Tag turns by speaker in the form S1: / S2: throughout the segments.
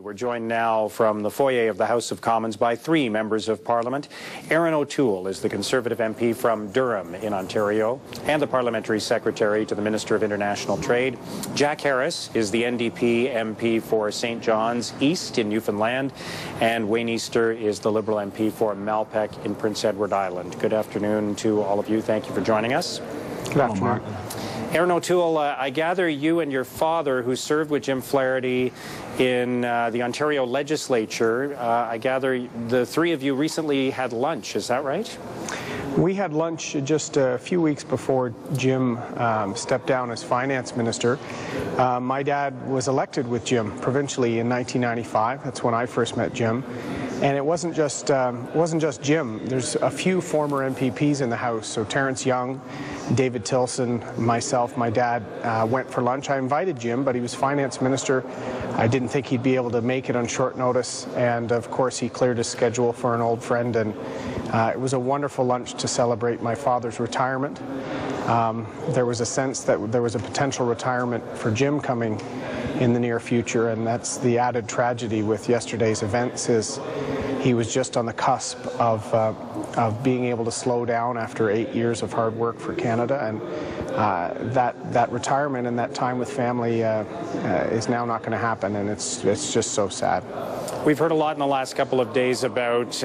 S1: We're joined now from the foyer of the House of Commons by three members of Parliament. Aaron O'Toole is the Conservative MP from Durham in Ontario and the Parliamentary Secretary to the Minister of International Trade. Jack Harris is the NDP MP for St. John's East in Newfoundland, and Wayne Easter is the Liberal MP for Malpeque in Prince Edward Island. Good afternoon to all of you. Thank you for joining us.
S2: Good afternoon.
S1: Aaron O'Toole, I gather you and your father, who served with Jim Flaherty in the Ontario legislature, I gather the three of you recently had lunch, is that right?
S2: We had lunch just a few weeks before Jim stepped down as finance minister. My dad was elected with Jim provincially in 1995. That's when I first met Jim. And it wasn't just Jim. There's a few former MPPs in the House. So Terrence Young, David Tilson, myself, my dad went for lunch. I invited Jim, but he was finance minister. I didn't think he'd be able to make it on short notice. And of course, he cleared his schedule for an old friend. And it was a wonderful lunch to celebrate my father's retirement. There was a sense that there was a potential retirement for Jim coming in the near future, and that's the added tragedy with yesterday's events is he was just on the cusp of being able to slow down after 8 years of hard work for Canada, and that retirement and that time with family is now not going to happen, and it's just so sad.
S1: We've heard a lot in the last couple of days about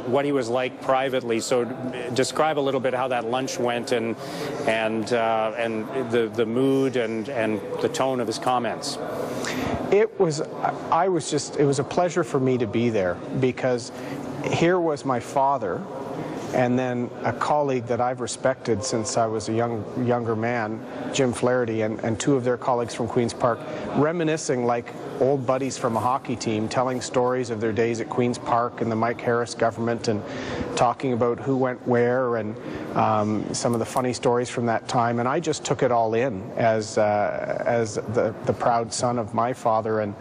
S1: what he was like privately. So, describe a little bit how that lunch went and the mood and the tone of his comments.
S2: It was a pleasure for me to be there, because here was my father, and then a colleague that I've respected since I was a younger man, Jim Flaherty, and two of their colleagues from Queen's Park, reminiscing like old buddies from a hockey team, telling stories of their days at Queen's Park and the Mike Harris government, and talking about who went where and some of the funny stories from that time. And I just took it all in as the proud son of my father and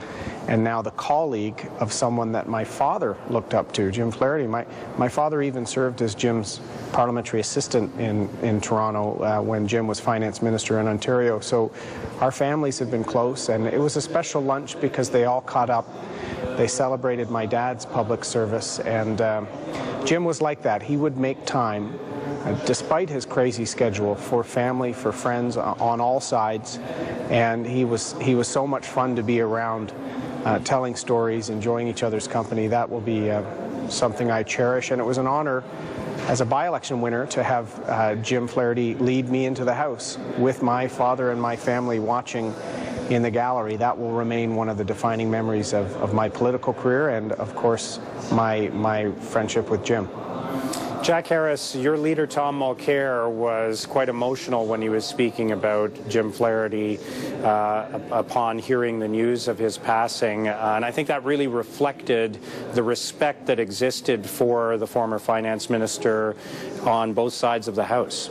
S2: now the colleague of someone that my father looked up to, Jim Flaherty. My father even served as Jim's parliamentary assistant in Toronto when Jim was finance minister in Ontario. So our families have been close, and it was a special lunch because they all caught up. They celebrated my dad's public service, and Jim was like that. He would make time, despite his crazy schedule, for family, for friends on all sides, and he was so much fun to be around, telling stories, enjoying each other's company. That will be something I cherish, and it was an honor as a by-election winner to have Jim Flaherty lead me into the House with my father and my family watching in the gallery. That will remain one of the defining memories of my political career and, of course, my friendship with Jim.
S1: Jack Harris, your leader, Tom Mulcair, was quite emotional when he was speaking about Jim Flaherty upon hearing the news of his passing. And I think that really reflected the respect that existed for the former finance minister on both sides of the House.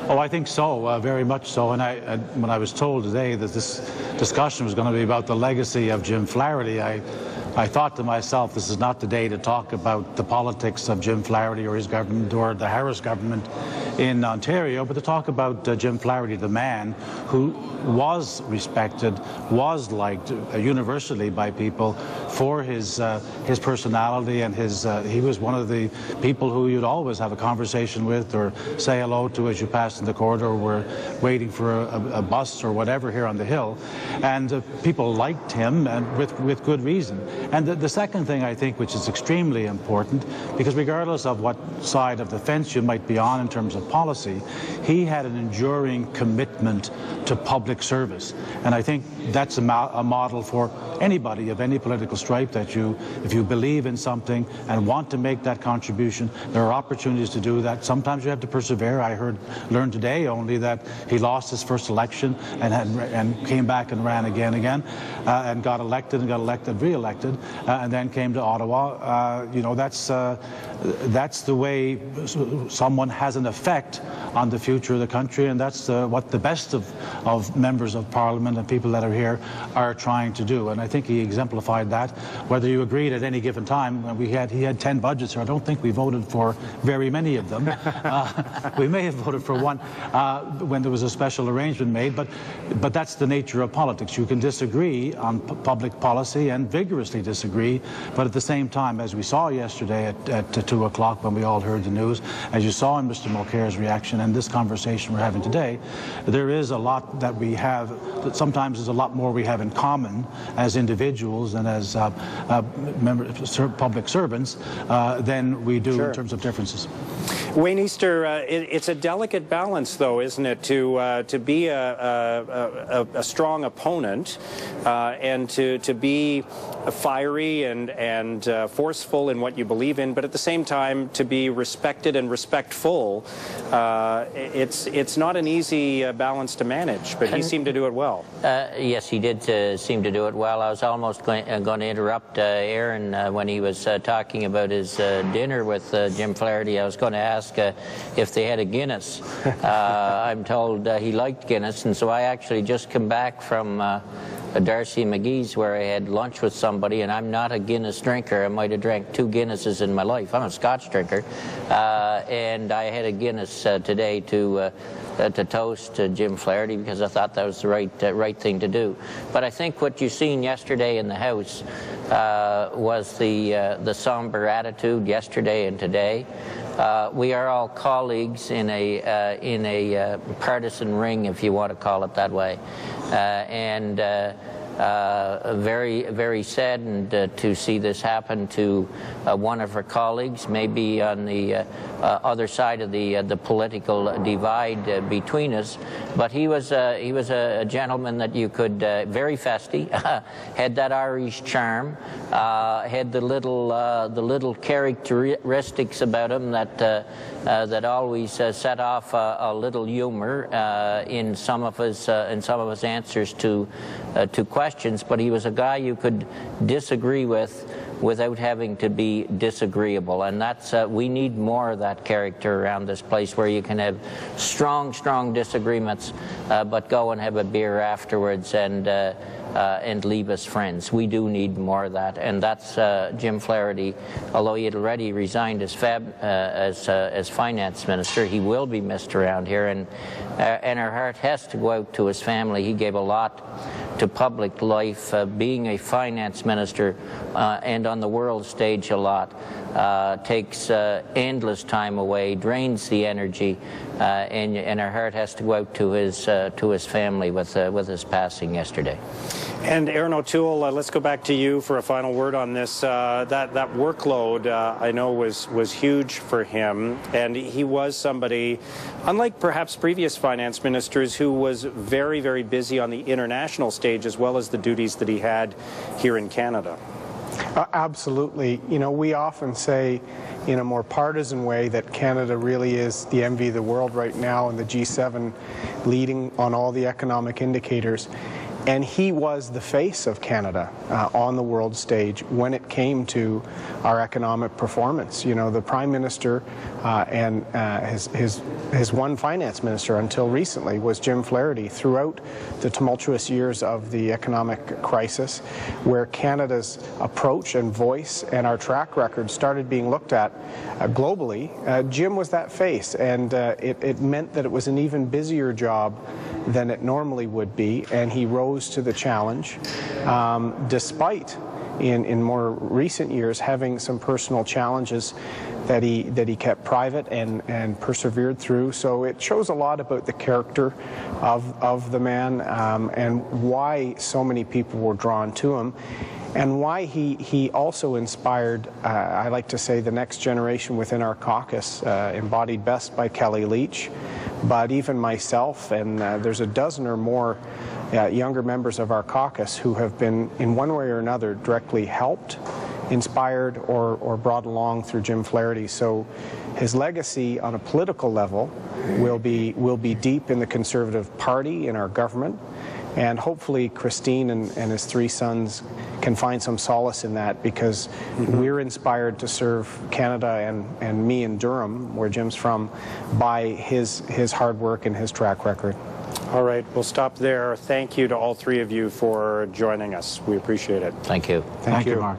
S3: Oh, I think so, very much so. And when I was told today that this discussion was going to be about the legacy of Jim Flaherty, I thought to myself, this is not the day to talk about the politics of Jim Flaherty or his government or the Harris government in Ontario, but to talk about Jim Flaherty, the man who was respected, was liked universally by people for his personality and he was one of the people who you'd always have a conversation with or say hello to as you passed in the corridor or were waiting for a bus or whatever here on the Hill. And people liked him, and with good reason. And the second thing, I think, which is extremely important, because regardless of what side of the fence you might be on in terms of policy, he had an enduring commitment to public service. And I think that's a model for anybody of any political stripe, that if you believe in something and want to make that contribution, there are opportunities to do that. Sometimes you have to persevere. I learned today only that he lost his first election and came back and ran again and got elected, re-elected, and then came to Ottawa. That's the way someone has an effect on the future of the country, and that's what the best of members of Parliament and people that are here are trying to do. And I think he exemplified that whether you agreed at any given time. He had 10 budgets, so I don't think we voted for very many of them. We may have voted for one when there was a special arrangement made, but that's the nature of politics. You can disagree on public policy and vigorously disagree, but at the same time, as we saw yesterday at 2 o'clock when we all heard the news, as you saw in Mr. Mulcair's reaction and this conversation we're having today, there is a lot that we have, that sometimes there's a lot more we have in common as individuals and as public servants than we do in terms of differences.
S1: Wayne Easter, it's a delicate balance, though, isn't it, to be a strong opponent and to be fiery and forceful in what you believe in, but at the same time to be respected and respectful. It's not an easy balance to manage, but he seemed to do it well.
S4: Yes, he did seem to do it well. I was almost going to interrupt Aaron when he was talking about his dinner with Jim Flaherty. I was going to ask if they had a Guinness. I'm told he liked Guinness, and so I actually just come back from Darcy McGee's where I had lunch with somebody, and I'm not a Guinness drinker. I might have drank 2 Guinnesses in my life. I'm a Scotch drinker, and I had a Guinness today to toast Jim Flaherty because I thought that was the right thing to do. But I think what you've seen yesterday in the House was the somber attitude yesterday and today. We are all colleagues in a partisan ring, if you want to call it that way, and very, very saddened to see this happen to one of her colleagues, maybe on the other side of the political divide between us. But he was a gentleman that you could very festy, had that Irish charm, had the little characteristics about him that always set off a little humor in some of his answers to questions. But he was a guy you could disagree with without having to be disagreeable, and that's we need more of that character around this place, where you can have strong disagreements, but go and have a beer afterwards and leave as friends. We do need more of that, and that's Jim Flaherty. Although he had already resigned as finance minister, he will be missed around here, and our heart has to go out to his family. He gave a lot to public life, being a finance minister and on the world stage a lot. Takes endless time away, drains the energy, and our heart has to go out to his family with his passing yesterday.
S1: And Aaron O'Toole, let's go back to you for a final word on this. That workload, I know, was huge for him, and he was somebody, unlike perhaps previous finance ministers, who was very, very busy on the international stage as well as the duties that he had here in Canada.
S2: Absolutely. You know, we often say in a more partisan way that Canada really is the envy of the world right now, and the G7 leading on all the economic indicators. And he was the face of Canada on the world stage when it came to our economic performance. You know, the Prime Minister and his one finance minister until recently was Jim Flaherty throughout the tumultuous years of the economic crisis, where Canada's approach and voice and our track record started being looked at globally. Jim was that face, and it meant that it was an even busier job than it normally would be, and he rose to the challenge despite in more recent years having some personal challenges that he kept private and persevered through. So it shows a lot about the character of the man and why so many people were drawn to him, and why he also inspired, I like to say, the next generation within our caucus, embodied best by Kelly Leach, but even myself, and there's a dozen or more younger members of our caucus who have been, in one way or another, directly helped, inspired, or brought along through Jim Flaherty. So his legacy on a political level will be deep in the Conservative Party, in our government, and hopefully Christine and his 3 sons can find some solace in that, because we're inspired to serve Canada and me in Durham, where Jim's from, by his hard work and his track record.
S1: All right, we'll stop there. Thank you to all three of you for joining us. We appreciate it.
S4: Thank you.
S2: Thank you.
S3: Mark.